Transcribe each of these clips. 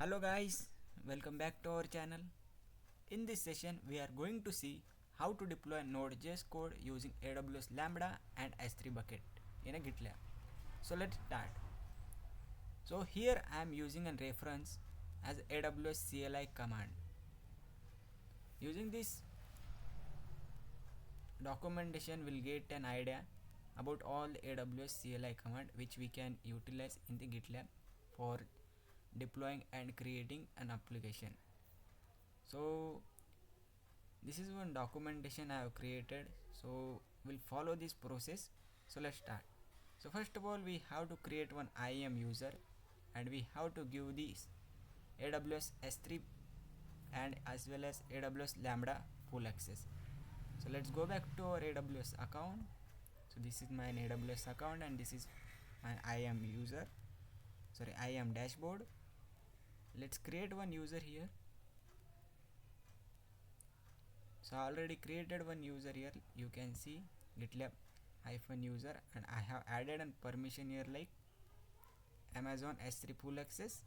Hello guys, welcome back to our channel. In this session we are going to see how to deploy node.js code using AWS Lambda and S3 bucket in a GitLab. So let's start. So here I am using a reference as AWS CLI command. Using this documentation will get an idea about all the AWS CLI command which we can utilize in the GitLab for deploying and creating an application. So this is one documentation I have created, so we'll follow this process. So let's start. So first of all we have to create one IAM user and we have to give this AWS S3 and as well as AWS Lambda full access. So let's go back to our AWS account. So this is my AWS account and this is my IAM user, IAM dashboard. Let's create one user here. So I already created one user here. You can see gitlab-user and I have added a permission here like Amazon S3 full access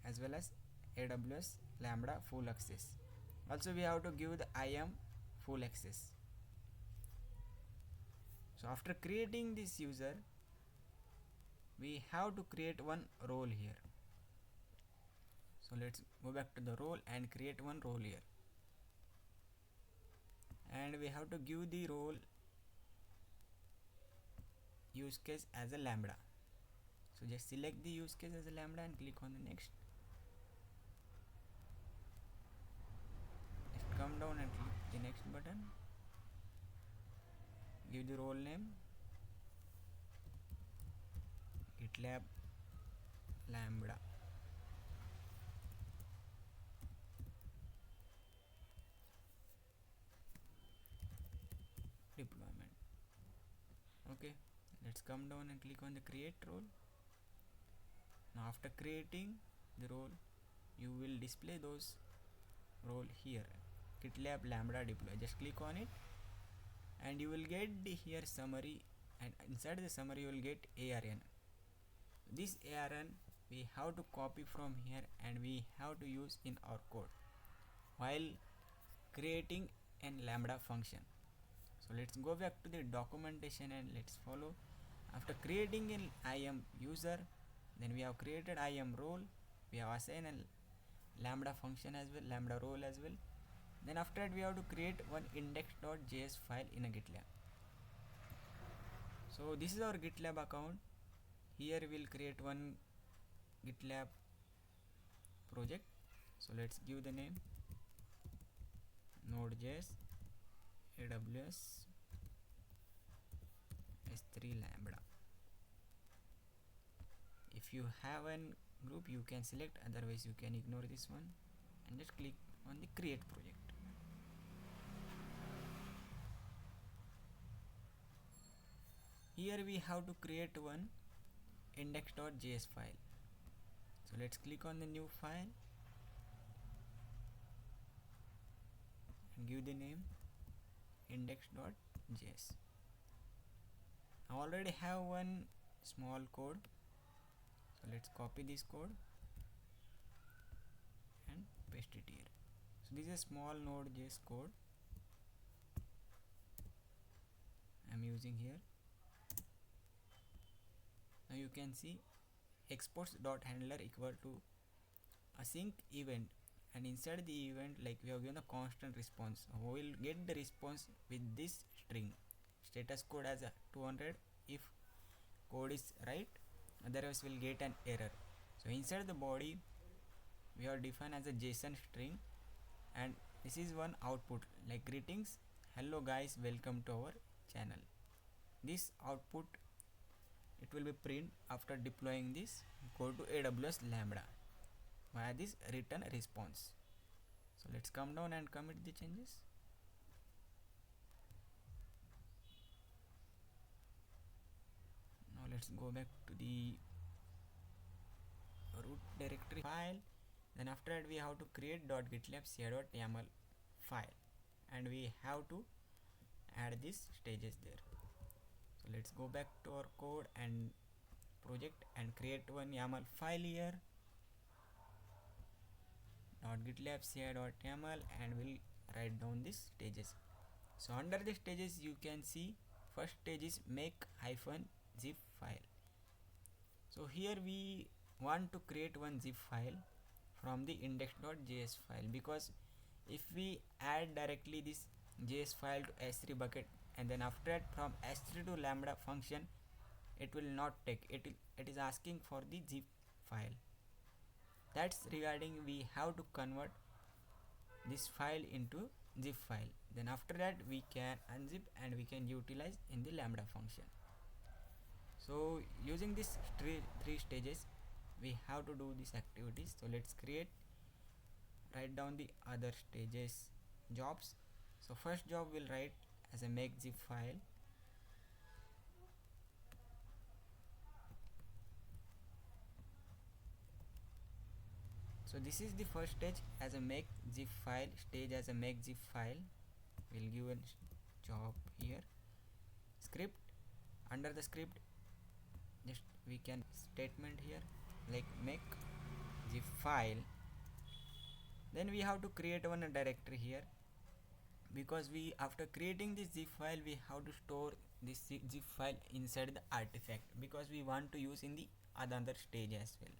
as well as AWS Lambda full access. Also we have to give the IAM full access. So after creating this user we have to create one role here. So let's go back to the role and create one role here. And we have to give the role use case as a lambda. So just select the use case as a lambda and click on the next. Just come down and click the next button. Give the role name GitLab Lambda. Deployment. Okay, let's come down and click on the create role. Now after creating the role you will display those role here, GitLab Lambda deploy. Just click on it and you will get the here summary, and inside the summary you will get ARN. This ARN we have to copy from here and we have to use in our code while creating an lambda function. So let's go back to the documentation and let's follow. After creating an IAM user, then we have created IAM role, we have assigned a lambda function as well, lambda role as well. Then after that we have to create one index.js file in a GitLab. So this is our GitLab account. Here we will create one GitLab project. So let's give the name node.js AWS S3 Lambda. If you have a group you can select, otherwise you can ignore this one and just click on the create project. Here we have to create one index.js file. So let's click on the new file and give the name index.js. I already have one small code, so let's copy this code and paste it here. So this is a small node.js code I am using here. Now you can see exports.handler equal to async event, and inside the event like we have given a constant response. We will get the response with this string status code as a 200 if code is right, otherwise we'll get an error. So inside the body we have defined as a JSON string, and this is one output like greetings, hello guys, welcome to our channel. This output it will be print after deploying this code to AWS Lambda via this return response. So let's come down and commit the changes. Now let's go back to the root directory file. Then after that we have to create .gitlab-ci.yml file and we have to add these stages there. So let's go back to our code and project and create one YAML file here. .gitlab-ci.yml and we'll write down these stages. So under the stages you can see first stage is make -zip file. So here we want to create one zip file from the index.js file, because if we add directly this js file to s3 bucket and then after that from s3 to lambda function, it will not take it. It is asking for the zip file. That's regarding we have to convert this file into zip file. Then after that we can unzip and we can utilize in the lambda function. So using this three stages we have to do these activities. So let's write down the other stages jobs. So first job will write as a make zip file. So this is the first stage as a make zip file stage. As a make zip file we'll give a job here, script. Under the script just we can statement here like make zip file. Then we have to create one directory here, because we after creating this zip file we have to store this zip file inside the artifact, because we want to use in the another stage as well.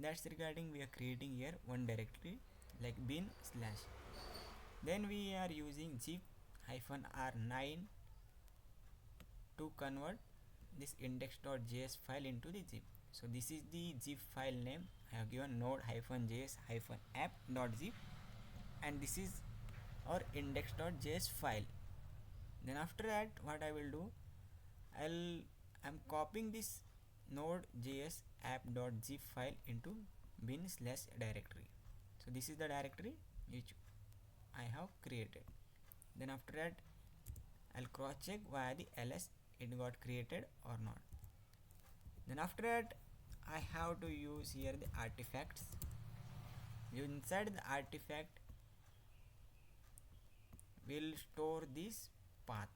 That's regarding we are creating here one directory like bin slash. Then we are using zip-r9 to convert this index.js file into the zip. So this is the zip file name. I have given node-js-app.zip and this is our index.js file. Then after that what I will do, I'm copying this node-js-app.zip file into bin slash directory. So this is the directory which I have created. Then after that I'll cross check via the ls it got created or not. Then after that I have to use here the artifacts. Inside the artifact we'll store this path.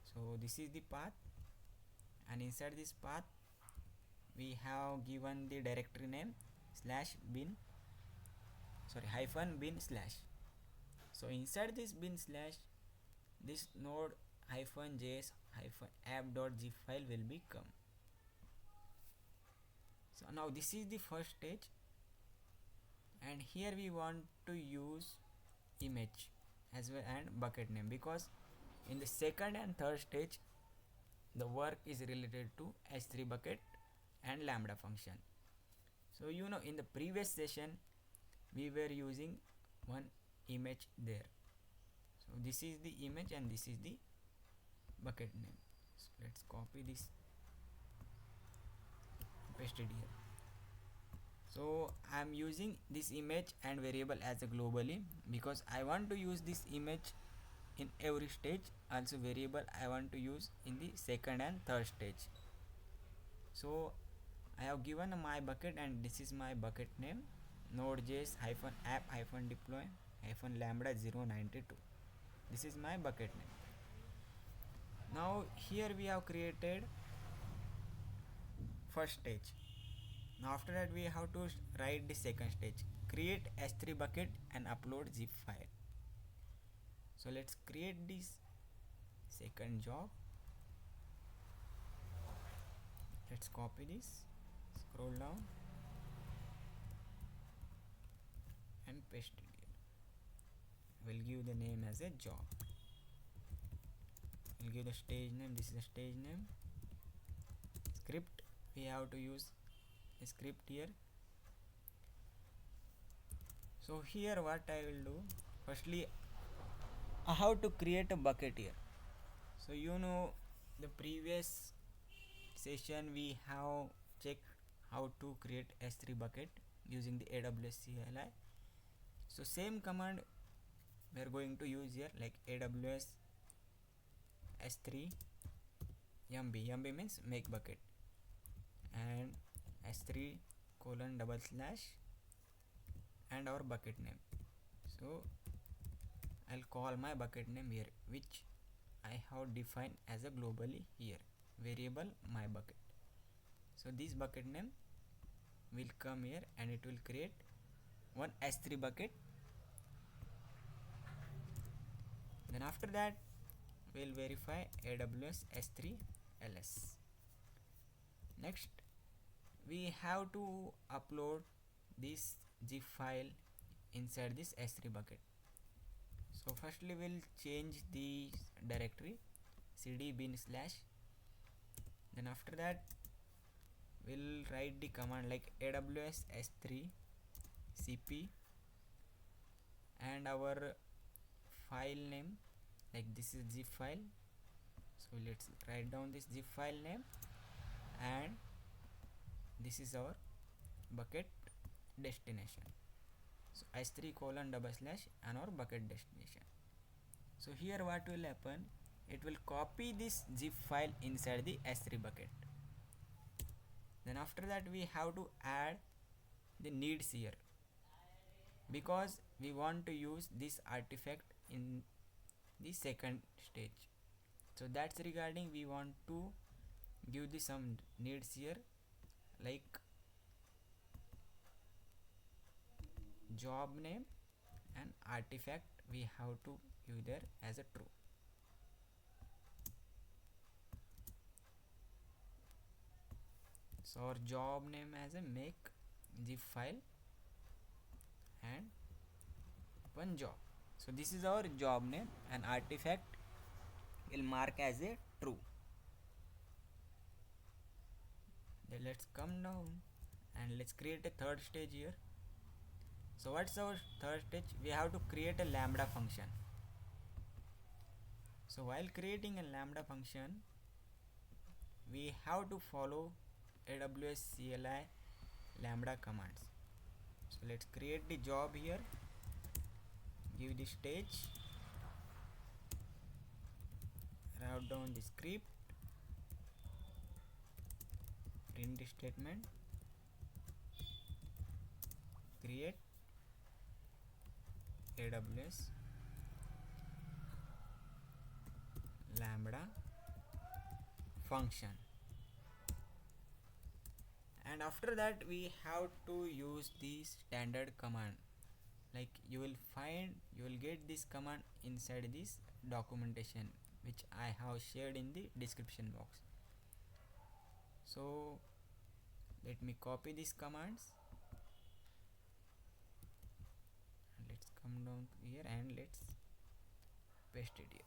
So this is the path, and inside this path we have given the directory name /bin -bin slash. So inside this bin slash this node-js-app.zip file will become. So now this is the first stage, and here we want to use image as well and bucket name, because in the second and third stage the work is related to s3 bucket and lambda function. So you know in the previous session we were using one image there. So this is the image and this is the bucket name. So let's copy this, paste it here. So I'm using this image and variable as a globally, because I want to use this image in every stage. Also variable I want to use in the second and third stage. So I have given my bucket and this is my bucket name, node-js-app-deploy-lambda 092. This is my bucket name. Now here we have created first stage. Now after that we have to write the second stage, create s3 bucket and upload zip file. So let's create this second job. Let's copy this, scroll down and paste it here. We'll give the name as a job. We'll give the stage name. This is the stage name. Script, we have to use a script here. So here what I will do, firstly I have to create a bucket here. So you know the previous session we have checked how to create s3 bucket using the AWS CLI. So same command we are going to use here, like AWS s3 yumb means make bucket and s3 : and our bucket name. So I'll call my bucket name here, which I have defined as a globally here, variable my bucket. So this bucket name will come here and it will create one S3 bucket. Then after that we'll verify AWS S3 ls. Next we have to upload this zip file inside this S3 bucket. So firstly we'll change the directory cd bin slash. Then after that we'll write the command like AWS S3 cp and our file name, like this is zip file. So let's write down this zip file name, and this is our bucket destination. So s3 colon double slash and our bucket destination. So here what will happen, it will copy this zip file inside the s3 bucket. Then after that we have to add the needs here, because we want to use this artifact in the second stage. So that's regarding we want to give the some needs here, like job name and artifact we have to give there as a true. So our job name as a make zip file and one job. So this is our job name, and artifact will mark as a true. Then let's come down and let's create a third stage here. So what's our third stage? We have to create a lambda function. So while creating a lambda function, we have to follow AWS CLI lambda commands. So let's create the job here, give the stage, write down the script, print the statement, create AWS lambda function. And after that we have to use the standard command, like you will get this command inside this documentation which I have shared in the description box. So let me copy these commands, let's come down here and let's paste it here.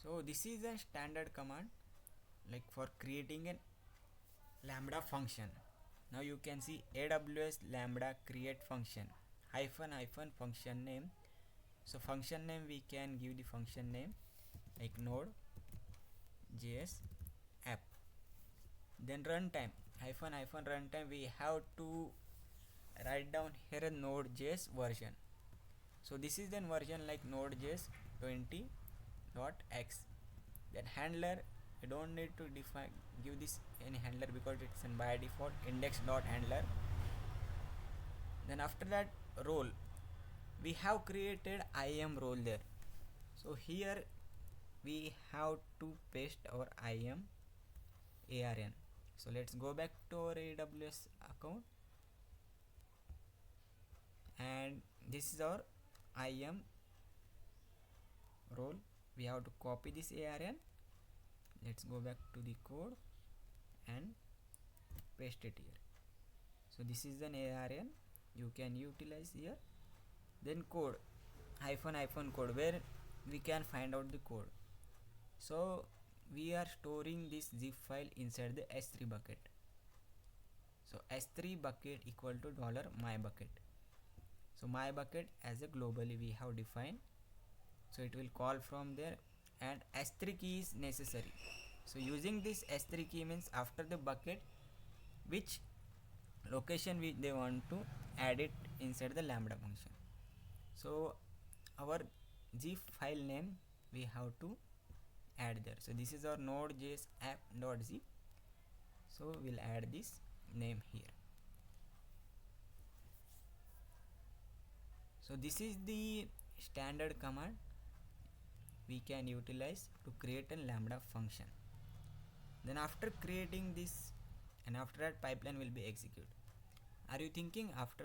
So this is a standard command like for creating a lambda function. Now you can see AWS lambda create function hyphen function name. So function name we can give the function name like node-js-app. Then runtime hyphen runtime, we have to write down here a node.js version. So this is then version like node.js 20.x. Then handler, you don't need to give this any handler because it's in by default index.handler. Then after that role, we have created IAM role there. So here we have to paste our IAM ARN. So let's go back to our AWS account, and this is our IAM role. We have to copy this ARN. Let's go back to the code and paste it here. So this is an ARN you can utilize here. Then code hyphen code, where we can find out the code. So we are storing this zip file inside the s3 bucket. So s3 bucket equal to $my bucket. So my bucket as a globally we have defined, so it will call from there, and s3 key is necessary. So using this s3 key means after the bucket which location they want to add it inside the lambda function. So our zip file name we have to add there. So this is our node-js-app.zip. So we'll add this name here. So this is the standard command we can utilize to create a lambda function. Then after creating this, and after that pipeline will be executed. Are you thinking after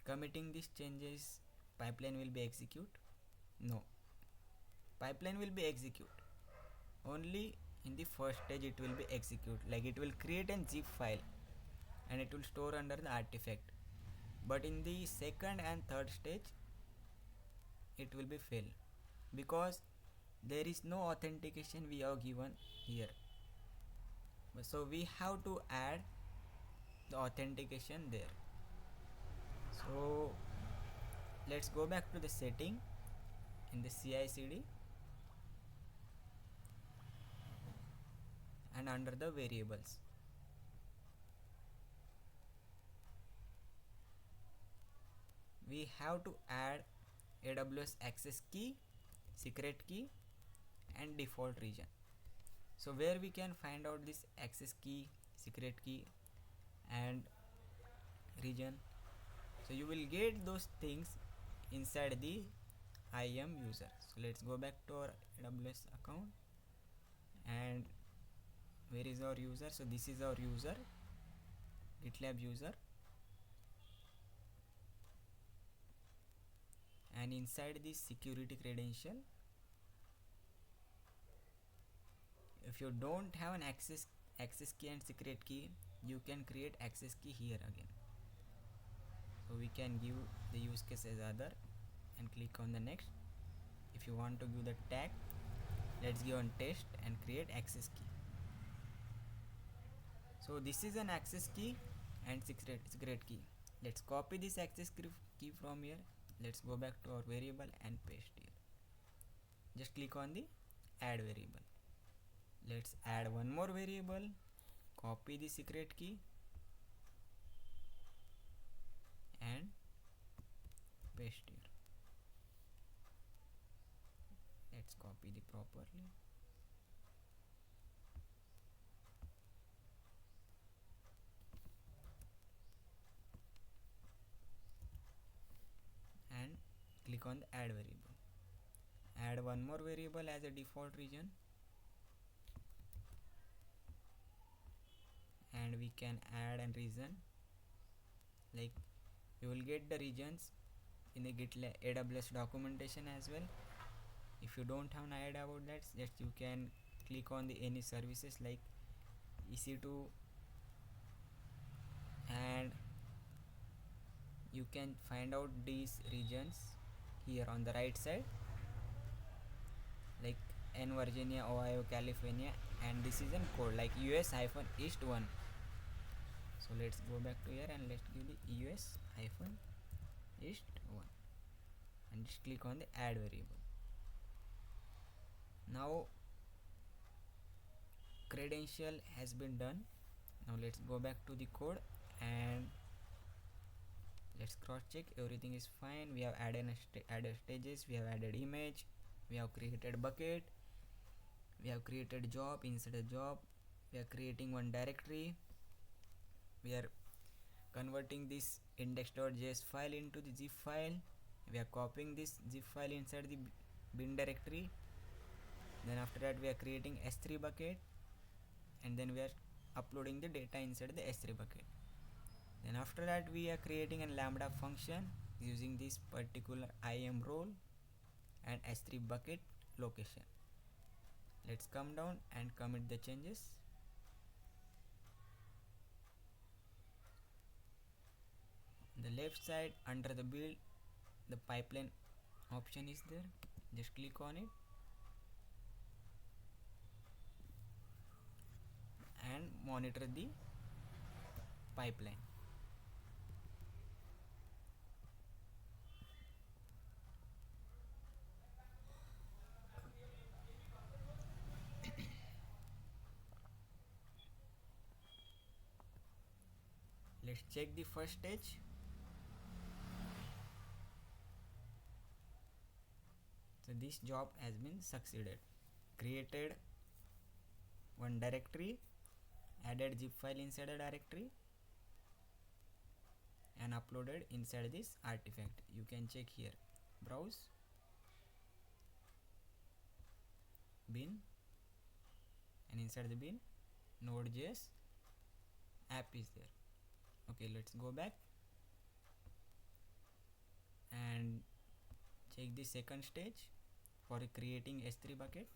committing these changes pipeline will be execute? No, pipeline will be execute only in the first stage. It will be execute, like it will create a zip file and it will store under the artifact, but in the second and third stage it will be fail because there is no authentication we have given here. So we have to add the authentication there. So let's go back to the setting in the CI/CD and under the variables. We have to add AWS access key, secret key and default region. So where we can find out this access key, secret key and region? So you will get those things inside the IAM user. So let's go back to our AWS account, and where is our user? So this is our user, GitLab user, and inside this security credential, if you don't have an access key and secret key, you can create access key here again. So we can give the use case as other and click on the next. If you want to give the tag, let's give on test and create access key. So this is an access key and secret key. Let's copy this access key from here. Let's go back to our variable and paste here. Just click on the add variable. Let's add one more variable, copy the secret key and paste here. Let's copy the properly. And click on the add variable. Add one more variable as a default region, and we can add a region, like you will get the regions in the GitLab AWS documentation as well. If you don't have an idea about that, just you can click on the any services like EC2 and you can find out these regions here on the right side, like N Virginia, Ohio, California, and this is in code like US-East 1. So let's go back to here and let's give the US-East 1 and just click on the add variable. Now credential has been done. Now let's go back to the code and let's cross check everything is fine. We have added stages, we have added image, we have created bucket, we have created job. Inside a job we are creating one directory, we are converting this index.js file into the zip file, we are copying this zip file inside the bin directory. Then after that we are creating S3 bucket, and then we are uploading the data inside the S3 bucket. Then after that we are creating a lambda function using this particular IAM role and S3 bucket location. Let's come down and commit the changes. On the left side under the build, the pipeline option is there. Just click on it and monitor the pipeline. Let's check the first stage. So this job has been succeeded. Created one directory, added zip file inside a directory and uploaded inside this artifact. You can check here, browse, bin and inside the bin node.js app is there. Okay, let's go back and check the second stage for creating S3 bucket.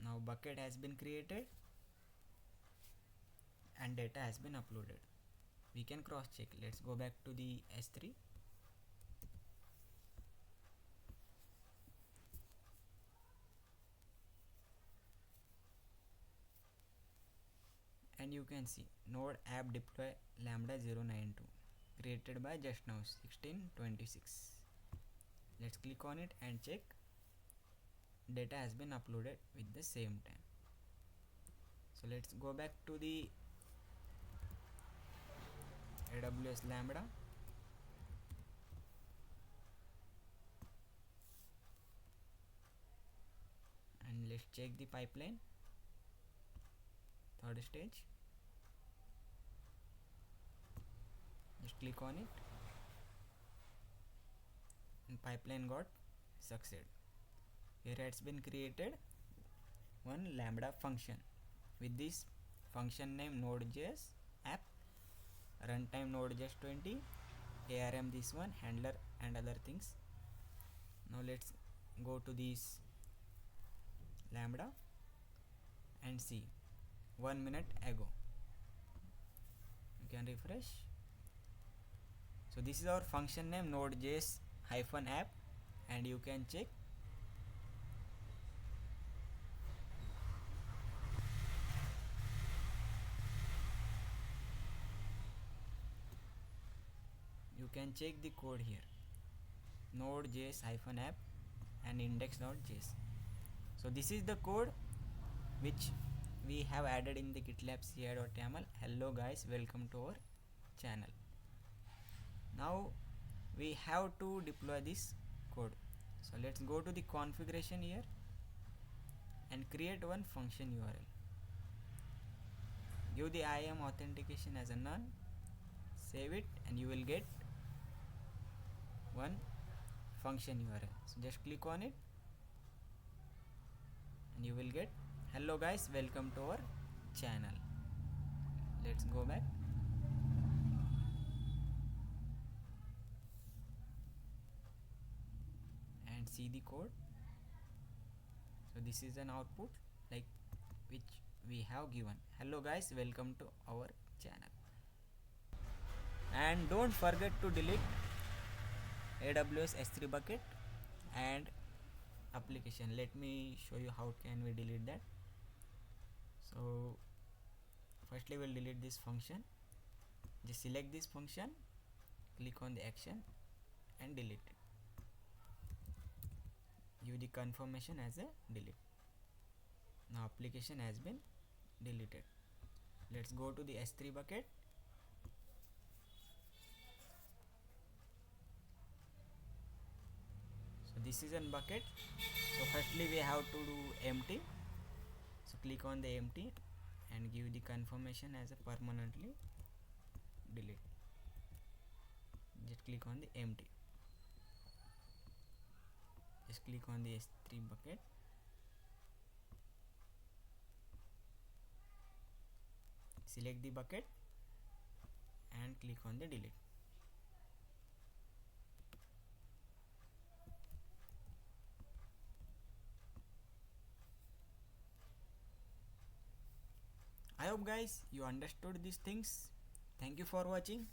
Now bucket has been created and data has been uploaded. We can cross check. Let's go back to the S3. And you can see node app deploy lambda 092 created by just now 1626. Let's click on it and check. Data has been uploaded with the same time. So let's go back to the AWS Lambda and let's check the pipeline. Third stage. Just click on it and pipeline got succeed. Here has been created one lambda function with this function name node-js-app, runtime node-js 20, ARM this one, handler and other things. Now let's go to this lambda and see 1 minute ago. You can refresh. So this is our function name node-js-app and you can check. You can check the code here, node.js-app and index.js. So this is the code which we have added in the gitlab-ci.yml. Hello guys, welcome to our channel. Now we have to deploy this code. So let's go to the configuration here and create one function URL. Give the IAM authentication as a none, save it, and you will get one function URL. So just click on it and you will get hello guys, welcome to our channel. Let's go back and see the code. So this is an output like which we have given. Hello guys, welcome to our channel. And don't forget to delete AWS S3 bucket and application. Let me show you how can we delete that. So firstly we'll delete this function. Just select this function, click on the action and delete it. Give the confirmation as a delete. Now application has been deleted. Let's go to the S3 bucket. So this is a bucket. So firstly we have to do empty. So click on the empty and give the confirmation as a permanently delete. Just click on the empty. Just click on the S3 bucket. Select the bucket and click on the delete. I hope guys you understood these things. Thank you for watching.